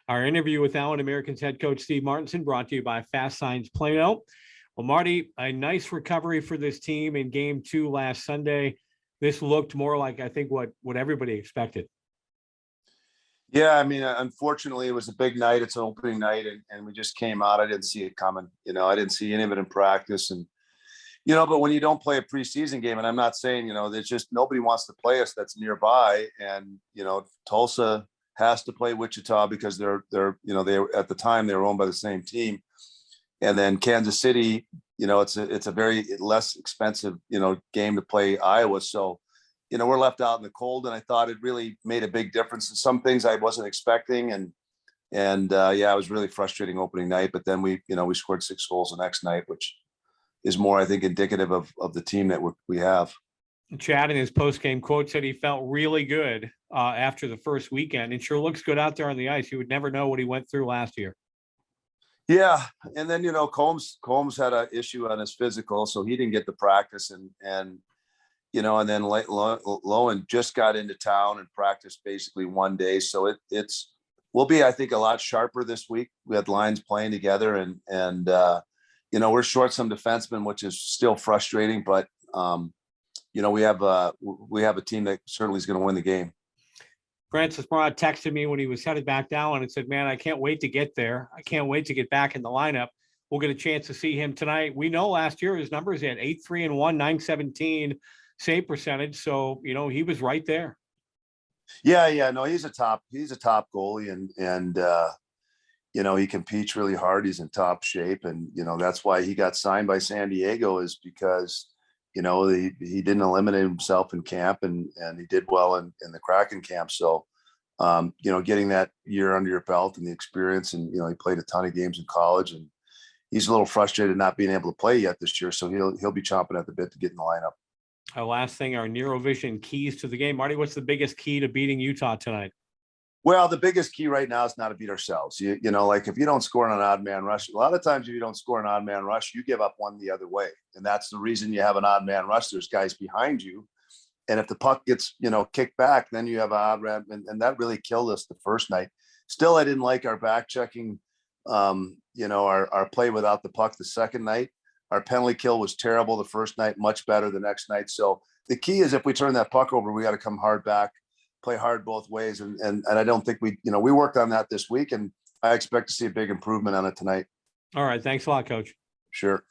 Our interview with Allen American's head coach Steve Martinson brought to you by Fast Signs Plano. Well, Marty, a nice recovery for this team in game 2 last Sunday. This looked more like, I think, what everybody expected. Yeah, I mean, unfortunately, it was a big night. It's an opening night, and we just came out. I didn't see it coming. I didn't see any of it in practice. And, but when you don't play a preseason game, and I'm not saying, there's just nobody wants to play us that's nearby. And, Tulsa has to play Wichita because they at the time they were owned by the same team. And then Kansas City, it's a very less expensive, game to play Iowa. So, we're left out in the cold, and I thought it really made a big difference in some things I wasn't expecting. And it was really frustrating opening night, but then we scored 6 goals the next night, which is more, I think, indicative of the team that we have. Chad in his post-game quote said he felt really good after the first weekend. It sure looks good out there on the ice. You would never know what he went through last year. Yeah. And then, Combs had an issue on his physical, so he didn't get the practice, and then Lowen just got into town and practiced basically one day. So we'll be, I think, a lot sharper this week. We had lines playing together, and we're short some defensemen, which is still frustrating, but we have a team that certainly is going to win the game. Francis Murat texted me when he was headed back down and said, man, I can't wait to get there. I can't wait to get back in the lineup. We'll get a chance to see him tonight. We know last year his numbers, he had 8-3-1, .917 save percentage. So, he was right there. Yeah. No, he's a top goalie, and he competes really hard. He's in top shape. And, that's why he got signed by San Diego, is because, he didn't eliminate himself in camp, and he did well in the Kraken camp. So, getting that year under your belt and the experience, and, he played a ton of games in college, and he's a little frustrated not being able to play yet this year. So he'll be chomping at the bit to get in the lineup. Our last thing, our Neuro-Vision keys to the game. Marty, what's the biggest key to beating Utah tonight? Well, the biggest key right now is not to beat ourselves. Like if you don't score on an odd man rush, a lot of times if you don't score an odd man rush, you give up one the other way. And that's the reason you have an odd man rush. There's guys behind you. And if the puck gets, kicked back, then you have an odd man. And that really killed us the first night. Still, I didn't like our back checking, our play without the puck the second night. Our penalty kill was terrible the first night, much better the next night. So the key is if we turn that puck over, we got to come hard back, play hard both ways. And I don't think we worked on that this week, and I expect to see a big improvement on it tonight. All right. Thanks a lot, Coach. Sure.